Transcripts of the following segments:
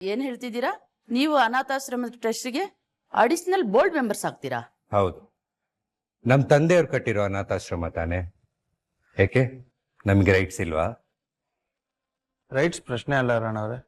ಏನ್ ಹೇಳ್ತಿದ್ದೀರಾ? ನೀವು ಅನಾಥಾಶ್ರಮದ ಟ್ರಸ್ಟ್ಗೆ ಅಡಿಷನಲ್ ಬೋರ್ಡ್ ಮೆಂಬರ್ಸ್ ಆಗ್ತೀರಾ? ಹೌದು, ನಮ್ಮ ತಂದೆಯವ್ರು ಕಟ್ಟಿರೋ ಅನಾಥಾಶ್ರಮ ತಾನೆ. ಯಾಕೆ ನಮ್ಗೆ ರೈಟ್ಸ್ ಇಲ್ವಾ? ರೈಟ್ಸ್ ಪ್ರಶ್ನೆ ಅಲ್ಲ ರಾಣವ್ರೆ.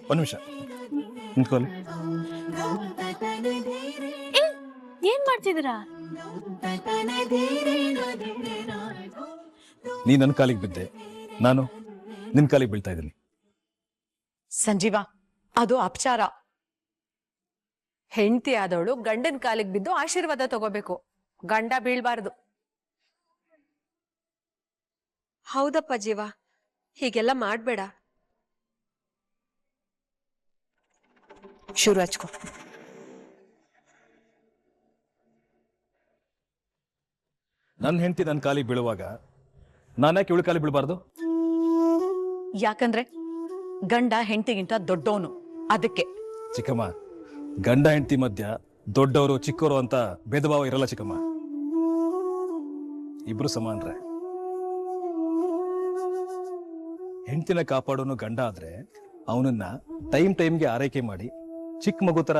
ಒಂದು ನಿಮಿಷ ನಿಂತ್ಕೊಳ್ಳಿ. ಏನ್ ಮಾಡ್ತಿದ್ದೀರಾ? ನೀ ನನ್ನ ಕಾಲಿಗೆ ಬಿದ್ದೆ, ನಾನು ನಿನ್ ಕಾಲಿಗೆ ಬೀಳ್ತಾ ಇದ್ದೀನಿ. ಸಂಜೀವ, ಅದು ಅಪಚಾರ. ಹೆಂಡತಿ ಆದವಳು ಗಂಡನ ಕಾಲಿಗೆ ಬಿದ್ದು ಆಶೀರ್ವಾದ ತಗೋಬೇಕು, ಗಂಡ ಬೀಳ್ಬಾರ್ದು. ಹೌದಪ್ಪ ಜೀವ, ಹೀಗೆಲ್ಲ ಮಾಡ್ಬೇಡ. ಶುರು ಹಚ್ಕೋ. ನನ್ನ ಹೆಂಡತಿ ನನ್ನ ಕಾಲಿಗೆ ಬೀಳುವಾಗ ನಾನ್ಯಾಕೆ ಇವಳು ಕಾಲಿಗೆ ಬೀಳಬಾರ್ದು? ಯಾಕಂದ್ರೆ ಗಂಡ ಹೆಂಡತಿಗಿಂತ ದೊಡ್ಡವನು, ಅದಕ್ಕೆ. ಚಿಕ್ಕಮ್ಮ, ಗಂಡ ಹೆಂಡತಿ ಮಧ್ಯ ದೊಡ್ಡವರು ಚಿಕ್ಕವರು ಅಂತ ಭೇದ ಭಾವ ಇರಲ್ಲ ಚಿಕ್ಕಮ್ಮ. ಇಬ್ರು ಸಮಾನ್ರೆ. ಹೆಂಡತಿನ ಕಾಪಾಡೋನು ಗಂಡ ಆದ್ರೆ ಅವನನ್ನ ಟೈಮ್ಗೆ ಆರೈಕೆ ಮಾಡಿ ಚಿಕ್ಕ ಮಗು ತರ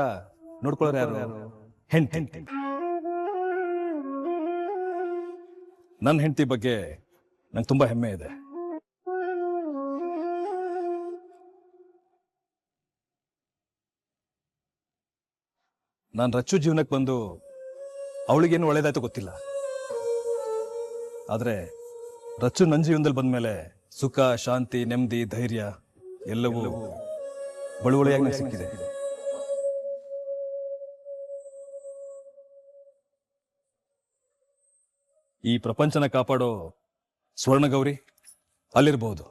ನೋಡ್ಕೊಳ್ಳೋರು ಯಾರು? ಹೆಂಡತಿ. ನನ್ನ ಹೆಂಡತಿ ಬಗ್ಗೆ ನಂಗೆ ತುಂಬಾ ಹೆಮ್ಮೆ ಇದೆ. ನಾನು ರಚ್ಚು ಜೀವನಕ್ಕೆ ಬಂದು ಅವಳಿಗೇನು ಒಳ್ಳೇದಾಯ್ತು ಗೊತ್ತಿಲ್ಲ, ಆದ್ರೆ ರಚ್ಚು ನನ್ನ ಜೀವನದಲ್ಲಿ ಬಂದ್ಮೇಲೆ ಸುಖ, ಶಾಂತಿ, ನೆಮ್ಮದಿ, ಧೈರ್ಯ ಎಲ್ಲವೂ ಬಳುವಳಿಯಾಗಿ ಸಿಕ್ಕಿದೆ. ಈ ಪ್ರಪಂಚನ ಕಾಪಾಡೋ ಸ್ವರ್ಣಗೌರಿ ಅಲ್ಲಿರ್ಬಹುದು,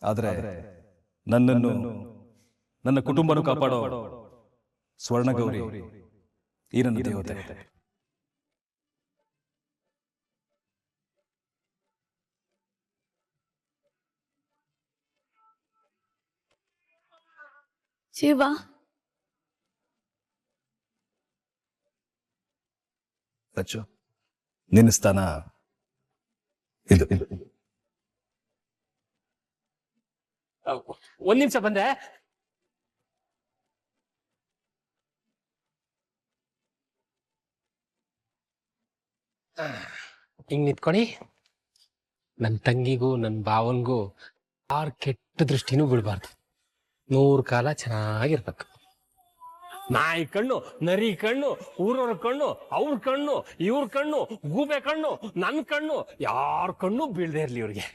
ಆದ್ರೆ ನನ್ನನ್ನು, ನನ್ನ ಕುಟುಂಬನೂ ಕಾಪಾಡೋ ಸ್ವರ್ಣಗೌರಿ ಈ ನನ್ನ ದೇವತೆ. ಶಿವ, ರಚ್ಚು, ನಿನ್ನ ಸ್ಥಾನ ಇದು. ಒಂದ್ ನಿಮಿಷ ಬಂದೆ. ಹಿಂಗ್ ನಿಂತ್ಕೊಳಿ. ನನ್ ತಂಗಿಗೂ ನನ್ ಭಾವನ್ಗೂ ಯಾರ್ ಕೆಟ್ಟ ದೃಷ್ಟಿನೂ ಬಿಡ್ಬಾರ್ದು. 100 ಕಾಲ ಚೆನ್ನಾಗಿರ್ಬೇಕು. ನಾಯಿ ಕಣ್ಣು, ನರಿ ಕಣ್ಣು, ಊರವ್ರ ಕಣ್ಣು, ಅವ್ರ ಕಣ್ಣು, ಇವ್ರ ಕಣ್ಣು, ಗೂಬೆ ಕಣ್ಣು, ನನ್ ಕಣ್ಣು, ಯಾರ ಕಣ್ಣು ಬೀಳ್ದೇ ಇರ್ಲಿ ಇವ್ರಿಗೆ.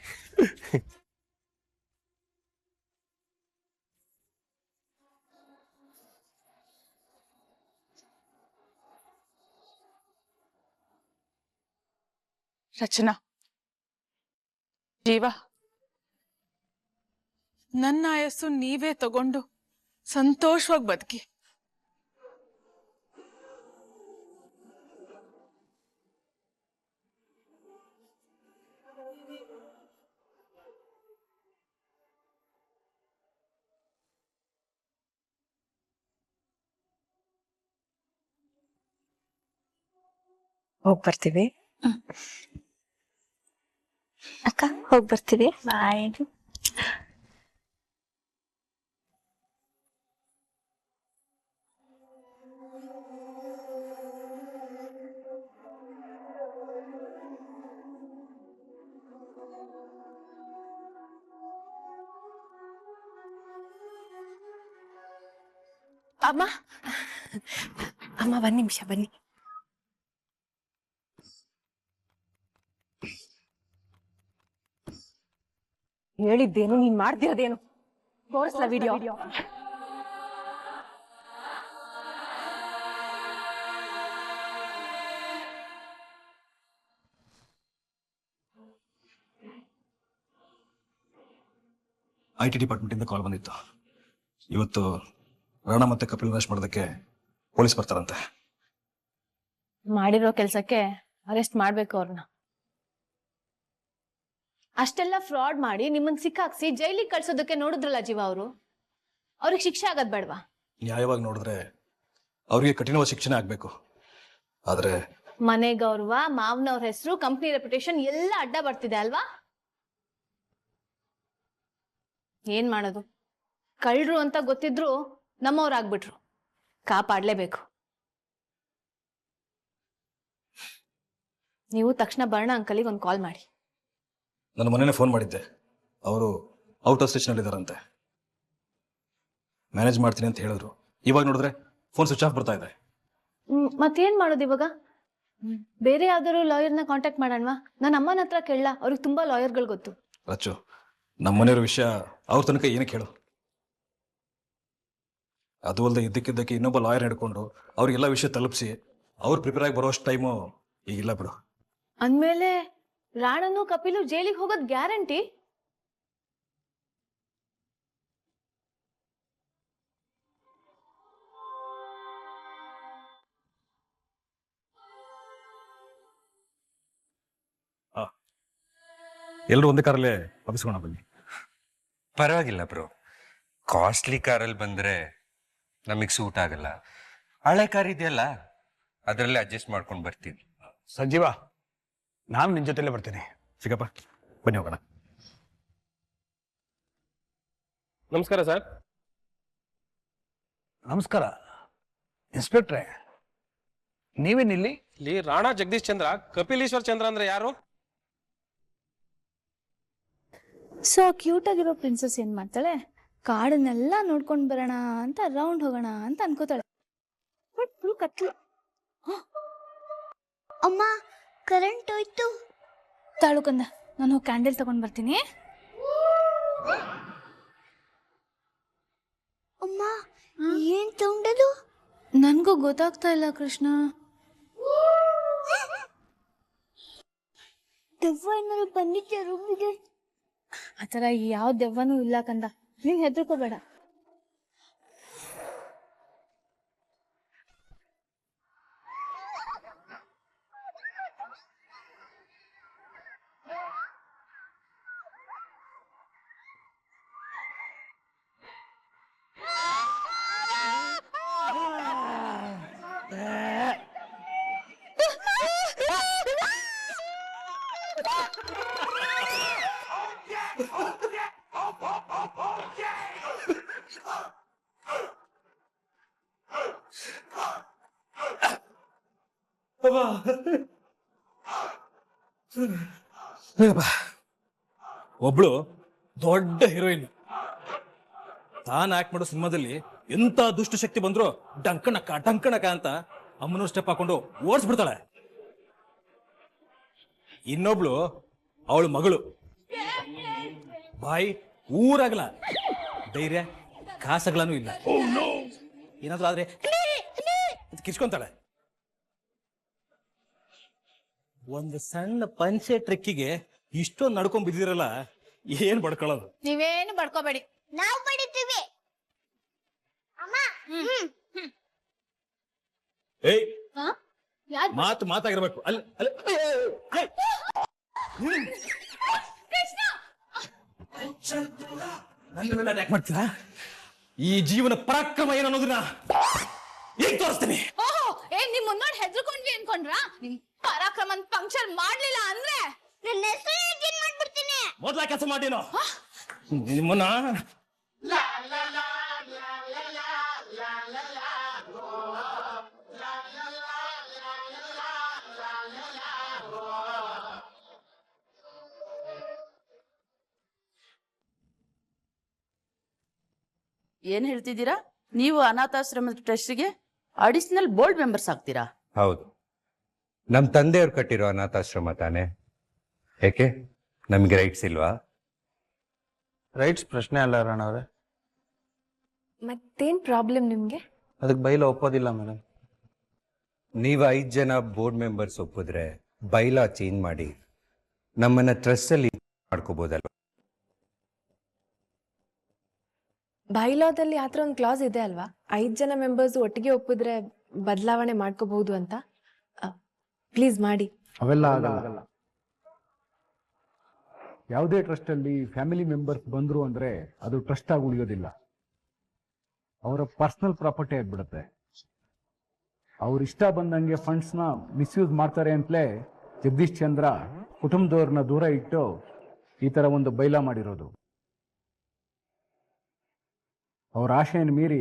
ರಚನಾ, ಜೀವ, ನನ್ನ ಆಯಸ್ಸು ನೀವೇ ತಗೊಂಡು ಸಂತೋಷವಾಗಿ ಬದುಕಿ. ಹೋಗ್ ಬರ್ತೀವಿ ಅಕ್ಕ, ಹೋಗ್ ಬರ್ತೀವಿ. ಬಾಯ್. ಅಮ್ಮ, ಅಮ್ಮ ಒಂದ್ ನಿಮಿಷ ಬನ್ನಿ. ಹೇಳಿದ್ದೇನು, ನೀನ್ ಮಾಡ್ದಿರೋದೇನು? ತೋರಿಸ್ಲ ವಿಡಿಯೋ? IT ಡಿಪಾರ್ಟ್ಮೆಂಟ್ ಇಂದ ಕಾಲ್ ಬಂದಿತ್ತು. ಇವತ್ತು ರಾಣ ಮತ್ತೆ ಕಪಿಲ್ ಅರೆಸ್ಟ್ ಮಾಡೋದಕ್ಕೆ ಪೊಲೀಸ್ ಬರ್ತಾರಂತೆ. ಮಾಡಿರೋ ಕೆಲ್ಸಕ್ಕೆ ಅರೆಸ್ಟ್ ಮಾಡ್ಬೇಕು ಅವ್ರನ್ನ. ಅಷ್ಟೆಲ್ಲ ಫ್ರಾಡ್ ಮಾಡಿ ನಿಮ್ಮನ್ನ ಸಿಕ್ಕಾಕ್ಸಿ ಜೈಲಿಗೆ ಕಳ್ಸೋದಕ್ಕೆ ನೋಡಿದ್ರಲ್ಲ ಜೀವ ಅವರು. ಅವ್ರಿಗೆ ಶಿಕ್ಷೆ ಆಗದ್ ಬೇಡವಾ? ನ್ಯಾಯವಾಗಿ ನೋಡಿದ್ರೆ ಅವ್ರಿಗೆ ಕಠಿಣವಾದ ಶಿಕ್ಷಣ ಆಗ್ಬೇಕು. ಆದ್ರೆ ಮನೆ ಗೌರವ, ಮಾವನವ್ರ ಹೆಸರು, ಕಂಪ್ನಿ ರೆಪ್ಯುಟೇಷನ್ ಎಲ್ಲ ಅಡ್ಡ ಬರ್ತಿದೆ ಅಲ್ವಾ? ಏನ್ ಮಾಡೋದು? ಕಳ್ರು ಅಂತ ಗೊತ್ತಿದ್ರು ನಮ್ಮವ್ರಾಗ್ಬಿಟ್ರು. ಕಾಪಾಡ್ಲೇಬೇಕು. ನೀವು ತಕ್ಷಣ ಬರ್ಣ ಅಂಕಲಿಗೆ ಒಂದು ಕಾಲ್ ಮಾಡಿ. ನನ್ನ ಮನೆನೇ ಫೋನ್ ಮಾಡಿದ್ದೆ. ಅವರು ಔಟ್ ಆಫ್ ಸ್ಟೇಷನ್ ಇದ್ದಾರಂತೆ. ಮ್ಯಾನೇಜ್ ಮಾಡ್ತೀನಿ ಅಂತ ಹೇಳಿದ್ರು. ಇವಾಗ ನೋಡಿದ್ರೆ ಫೋನ್ ಸ್ವಿಚ್ ಆಫ್ ಬರ್ತಾ ಇದೆ. ಮತ್ತೇನ್ ಮಾಡೋದು ಇವಾಗ? ಬೇರೆ ಯಾವ್ದಾದ್ರು ಲಾಯರ್ನ ಕಾಂಟ್ಯಾಕ್ಟ್ ಮಾಡೋಣವಾ? ನನ್ನ ಅಮ್ಮನ ಹತ್ರ ಕೇಳಲ್ಲ, ಅವ್ರಿಗೆ ತುಂಬಾ ಲಾಯರ್ಗಳು ಗೊತ್ತು. ರಚ್ಚು, ನಮ್ಮ ಮನೆಯವ್ರ ವಿಷಯ ಅವ್ರ ತನಕ ಏನಕ್ಕೆ ಹೇಳು. ಅದು ಅಲ್ಲದೆ ಇದ್ದಕ್ಕಿದ್ದಕ್ಕೆ ಇನ್ನೊಬ್ಬ ಲಾಯರ್ ಹಿಡ್ಕೊಂಡು ಅವ್ರಿಗೆಲ್ಲ ವಿಷಯ ತಲುಪಿಸಿ ಅವ್ರು ಪ್ರಿಪೇರ್ ಆಗಿ ಬರೋಷ್ಟು ಟೈಮು ಈಗಿಲ್ಲ ಬಿಡು. ಅಂದ್ಮೇಲೆ ರಾಣನು ಕಪಿಲು ಜೈಲಿಗೆ ಹೋಗೋದ್ ಗ್ಯಾರಂಟಿ? ಎಲ್ಲರೂ ಒಂದೇ ಕಾರಲ್ಲೇ ಒಪ್ಪಿಸ್ಕೋಣ ಬನ್ನಿ. ಪರವಾಗಿಲ್ಲ ಬ್ರೋ, ಕಾಸ್ಟ್ಲಿ ಕಾರಲ್ಲಿ ಬಂದ್ರೆ ನಮಗೆ ಸೂಟ್ ಆಗಲ್ಲ. ಹಳೆ ಕಾರ್ ಇದೆಯಲ್ಲ, ಅದರಲ್ಲೇ ಅಡ್ಜಸ್ಟ್ ಮಾಡ್ಕೊಂಡು ಬರ್ತೀವಿ. ಸಂಜೀವ, ನಾನು ನಿನ್ ಜೊತೆಲೇ ಬರ್ತೀನಿ. ಚಿಕ್ಕಪ್ಪ ಬನ್ನಿ ಹೋಗೋಣ. ನಮಸ್ಕಾರ ಸರ್. ನಮಸ್ಕಾರ ಇನ್ಸ್ಪೆಕ್ಟ್ರೆ, ನೀವೇನಿಲ್ಲಿ? ಇಲ್ಲಿ ರಾಣಾ ಜಗದೀಶ್ ಚಂದ್ರ, ಕಪಿಲೀಶ್ವರ್ ಚಂದ್ರ ಅಂದ್ರೆ ಯಾರು? ಸೊ ಕ್ಯೂಟ್ ಆಗಿರೋ ಪ್ರಿನ್ಸಸ್ ಏನ್ ಮಾಡ್ತಾಳೆ? ಕಾಡನ್ನೆಲ್ಲ ನೋಡ್ಕೊಂಡ್ ಬರೋಣ ಅಂತ ರೌಂಡ್ ಹೋಗೋಣ ಅಂತ ಅನ್ಕೋತಾಳೆ. But full ಕತ್ಲು. ಅಮ್ಮ, ಕರೆಂಟ್ ಹೋಯ್ತು. ತಾಳುಕಂದ, ನಾನು ಕ್ಯಾಂಡಲ್ ತಗೊಂಡ್ ಬರ್ತೀನಿ. ಅಮ್ಮ, ಏನ್ ಸೌಂಡದು? ನನ್ಗೂ ಗೊತ್ತಾಗ್ತಾ ಇಲ್ಲ ಕೃಷ್ಣ. ದೆವ್ವ ಏನಾದ್ರು ಬಂದಿದ್ದೆ ರೂಮಿಗೆ? ಆತರ ಯಾವ ದೆವ್ವನೂ ಇಲ್ಲ ಕಂದ, ನೀನ್ ಹೆದರ್ಕೋಬೇಡ. ಒಬ್ಳು ದೊಡ್ಡ ಹೀರೋಯಿನ್. ತಾನು ಆಕ್ಟ್ ಮಾಡೋ ಸಿನಿಮಾದಲ್ಲಿ ಎಂತ ದುಷ್ಟಶಕ್ತಿ ಬಂದ್ರು ಡಂಕಣಕ ಅಂತ ಅಮ್ಮನವ್ರ ಸ್ಟೆಪ್ ಹಾಕೊಂಡು ಓಡಿಸ್ಬಿಡ್ತಾಳೆ. ಇನ್ನೊಬ್ಳು ಅವಳು ಮಗಳು, ಬಾಯಿ ಊರಾಗಲ್ಲ, ಧೈರ್ಯ ಕಾಸಗಳೂ ಇಲ್ಲ. ಏನಾದ್ರೂ ಆದ್ರೆ ಕಿರ್ಚ್ಕೊಂತಾಳೆ. ಒಂದು ಸಣ್ಣ ಪಂಚೆ ಟ್ರೆಕ್ಕಿಗೆ ಇಷ್ಟೊಂದು ನಡ್ಕೊಂಡ್ ಬಿದ್ದಿರಲ್ಲ, ಏನ್ ಬಡ್ಕೊಳ್ಳೋದು? ನೀವೇನು ಬಡ್ಕೋಬೇಡಿ, ನಾವು ಬಡಿತೀವಿ. ಅಮ್ಮ, ಏಯ್, ಯಾರ್ ಮಾತಾಗಿರ್ಬೇಕು. ಅಲ್ಲಿ ಅಲ್ಲಿ ಏಯ್! ನನ್ನ ಮೇಲೆ ಯಾಕೆ ಮಾಡ್ತೀರಾ? ಈ ಜೀವನ ಪರಾಕ್ರಮ ಏನು ಅನ್ನೋದನ್ನ ಈಗ ತೋರಿಸ್ತೀನಿ. ಓಹೋ, ನಿಮ್ ಮುನ್ನೋಡ್ ಹೆದರ್ಕೊಂಡ್ವಿ ಅನ್ಕೊಂಡ್ರಾ? ನಿಮ್ ಪರಾಕ್ರಮನ್ ಪಂಕ್ಚರ್ ಮಾಡ್ಲಿಲ್ಲ ಅಂದ್ರೆ ನನ್ನ ಹೆಸರು ಚೇಂಜ್ ಮಾಡ್ಬಿಡ್ತೀನಿ. ಮೊದ್ಲ ಕೆಲಸ ಮಾಡೀನೋ ನಿಮ್ಮನ್ನ. ಏನ್ ಹೇಳ್ತಿದ್ದೀರಾ? ನೀವು ಅನಾಥಾಶ್ರಮದ ಟ್ರಸ್ಟ್ಗೆ ಅಡಿಷನಲ್ ಬೋರ್ಡ್ ಮೆಂಬರ್ಸ್ ಆಗ್ತೀರಾ? ಹೌದು, ನಮ್ಮ ತಂದೆಯವ್ರು ಕಟ್ಟಿರೋ ಅನಾಥಾಶ್ರಮ ತಾನೆ. ಯಾಕೆ ನಮಗೆ ರೈಟ್ಸ್ ಇಲ್ವಾ? ರೈಟ್ಸ್ ಪ್ರಶ್ನೆ ಅಲ್ಲ ರಾಣವ್ರೆ. ಮತ್ತೇನ್ ಪ್ರಾಬ್ಲಮ್ ನಿಮ್ಗೆ? ಅದಕ್ಕೆ ಬೈಲ ಒಪ್ಪೋದಿಲ್ಲ ಮೇಡಮ್. ನೀವು 5 ಜನ ಬೋರ್ಡ್ ಮೆಂಬರ್ಸ್ ಒಪ್ಪಿದ್ರೆ ಬೈಲಾ ಚೇಂಜ್ ಮಾಡಿ ನಮ್ಮನ್ನ ಟ್ರಸ್ಟ್ ಅಲ್ಲಿ ಮಾಡ್ಕೋಬಹುದಲ್ವ? ಬೈಲಾದಲ್ಲಿ ಆತರ ಒಂದು ಕ್ಲಾಸ್ ಇದೆ ಅಲ್ವಾ? 5 ಜನ ಮೆಂಬರ್ಸ್ ಒಟ್ಟಿಗೆ ಒಪ್ಪಿದ್ರೆ ಬದಲಾವಣೆ ಮಾಡ್ಕೋಬಹುದು ಅಂತ. ಪ್ಲೀಸ್ ಮಾಡಿ. ಅವೆಲ್ಲ ಆಗಲ್ಲ. ಯಾವುದೇ ಟ್ರಸ್ಟ್ ಅಲ್ಲಿ ಫ್ಯಾಮಿಲಿ ಮೆಂಬರ್ಸ್ ಬಂದ್ರು ಅಂದ್ರೆ ಅದು ಟ್ರಸ್ಟ್ ಆಗಿ ಉಳಿಯೋದಿಲ್ಲ, ಅವರ ಪರ್ಸನಲ್ ಪ್ರಾಪರ್ಟಿ ಆಗ್ಬಿಡುತ್ತೆ. ಅವ್ರ ಇಷ್ಟ ಬಂದಂಗೆ ಫಂಡ್ಸ್ನ ಮಿಸ್ಯೂಸ್ ಮಾಡ್ತಾರೆ ಅಂತಲೇ ಜಗದೀಶ್ ಚಂದ್ರ ಕುಟುಂಬದವ್ರನ್ನ ದೂರ ಇಟ್ಟು ಈ ಥರ ಒಂದು ಬೈಲಾ ಮಾಡಿರೋದು. ಅವ್ರ ಆಶೆಯನ್ನು ಮೀರಿ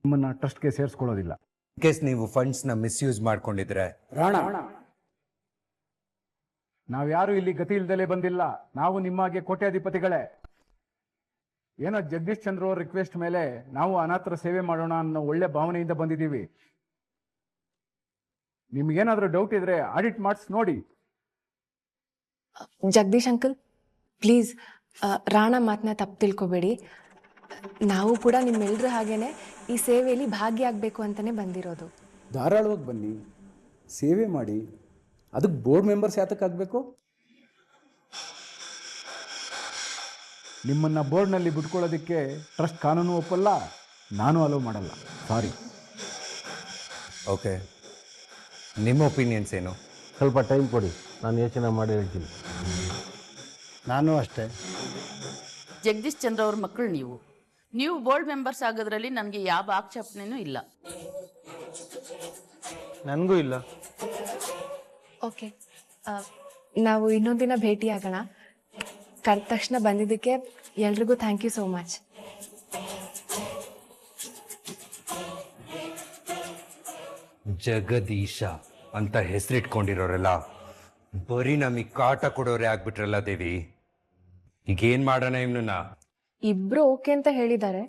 ನಿಮ್ಮನ್ನ ಟ್ರಸ್ಟ್ಗೆ ಸೇರಿಸ್ಕೊಳ್ಳೋದಿಲ್ಲ. ಕೇಸ್ ನೀವು ಫಂಡ್ಸ್ನ ಮಿಸ್ಯೂಸ್ ಮಾಡ್ಕೊಂಡಿದ್ರೆ ರಾಣ, ನಾವ್ಯಾರು ಇಲ್ಲಿ ಗತಿ ಇಲ್ದಲೇ ಬಂದಿಲ್ಲ. ನಾವು ನಿಮ್ಮಾಗೆ ಕೋಟ್ಯಾಧಿಪತಿಗಳೇ. ಏನೋ ಜಗದೀಶ್ ಚಂದ್ರ ಅವ್ರ ರಿಕ್ವೆಸ್ಟ್ ಮೇಲೆ ನಾವು ಅನಾಥರ ಸೇವೆ ಮಾಡೋಣ ಅನ್ನೋ ಒಳ್ಳೆ ಭಾವನೆಯಿಂದ ಬಂದಿದ್ದೀವಿ. ನಿಮ್ಗೇನಾದ್ರೂ ಡೌಟ್ ಇದ್ರೆ ಆಡಿಟ್ ಮಾಡಿಸಿ ನೋಡಿ. ಜಗದೀಶ್ ಅಂಕಲ್ ಪ್ಲೀಸ್, ರಾಣಾ ಮಾತನ್ನ ತಪ್ಪು ತಿಳ್ಕೊಬೇಡಿ. ನಾವು ಕೂಡ ನಿಮ್ಮೆಲ್ಲರ ಹಾಗೇನೆ ಈ ಸೇವೆಯಲ್ಲಿ ಭಾಗಿಯಾಗಬೇಕು ಅಂತಾನೆ ಬಂದಿರೋದು. ಧಾರಾಳವಾಗಿ ಬನ್ನಿ, ಸೇವೆ ಮಾಡಿ. ಅದಕ್ಕೆ ಬೋರ್ಡ್ ಮೆಂಬರ್ಸ್ ಯಾತಕ್ಕಾಗಬೇಕು? ನಿಮ್ಮನ್ನ ಬೋರ್ಡ್ನಲ್ಲಿ ಬಿಟ್ಕೊಳ್ಳೋದಕ್ಕೆ ಟ್ರಸ್ಟ್ ಕಾನೂನು ಒಪ್ಪಲ್ಲ, ನಾನು ಅಲೋ ಮಾಡಲ್ಲ. ಸಾರಿ. ಓಕೆ, ನಿಮ್ಮ ಒಪಿನಿಯನ್ಸ್ ಏನು? ಸ್ವಲ್ಪ ಟೈಮ್ ಕೊಡಿ, ನಾನು ಯೋಚನೆ ಮಾಡಿ ಹೇಳ್ತೀನಿ. ನಾನು ಅಷ್ಟೇ. ಜಗದೀಶ್ ಚಂದ್ರ ಅವ್ರ ಮಕ್ಕಳು ನೀವು ಬೋರ್ಡ್ ಮೆಂಬರ್ಸ್ ಆಗೋದ್ರಲ್ಲಿ ನನಗೆ ಯಾವ ಆಕ್ಷೇಪಣೆನೂ ಇಲ್ಲ. ನನಗೂ ಇಲ್ಲ. ಓಕೆ, ನಾವು ಇನ್ನೊಂದಿನ ಭೇಟಿ ಆಗೋಣ. ಕರೆದ ತಕ್ಷಣ ಬಂದಿದ್ದಕ್ಕೆ ಎಲ್ರಿಗೂ thank you so much. Jagadish ಅಂತ ಹೆಸರಿಟ್ಕೊಂಡಿರೋರೆಲ್ಲ ಬರೀ ನಮಗೆ ಕಾಟ ಕೊಡೋರೆ ಆಗ್ಬಿಟ್ರಲ್ಲ ದೇವಿ. ಈಗೇನ್ ಮಾಡೋಣ ಇವನನ್ನ? ಇಬ್ರು ಓಕೆ ಅಂತ ಹೇಳಿದ್ದಾರೆ,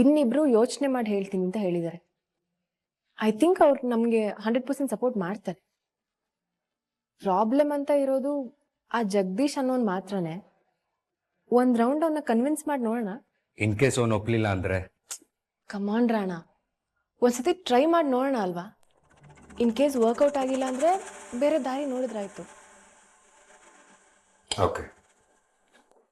ಇನ್ನಿಬ್ರು ಯೋಚನೆ ಮಾಡಿ ಹೇಳ್ತೀನಿ ಅಂತ ಹೇಳಿದ್ದಾರೆ. ಐ ಥಿಂಕ್ ಅವ್ರು ನಮಗೆ 100% ಸಪೋರ್ಟ್ ಮಾಡ್ತಾರೆ. ಪ್ರಾಬ್ಲಮ್ ಅಂತ ಇರೋದು ಆ ಜಗದೀಶ್ ಅನ್ನೋನ್ ಮಾತ್ರನೇ. ಒಂದ್ ರೌಂಡ್ ಅವನ್ನ ಕನ್ವಿನ್ಸ್ ಮಾಡಿ ನೋಡೋಣ. ಇನ್ ಕೇಸ್ ಅವನು ಒಪ್ಲಿಲ್ಲ ಅಂದ್ರೆ? ಕಮಾನ್ ರಾಣ, ಒಂದ್ಸತಿ ಟ್ರೈ ಮಾಡಿ ನೋಡೋಣ ಅಲ್ವಾ? ಇನ್ ಕೇಸ್ ವರ್ಕೌಟ್ ಆಗಿಲ್ಲ ಅಂದ್ರೆ ಬೇರೆ ದಾರಿ ನೋಡಿದ್ರಾಯ್ತು. ಓಕೆ.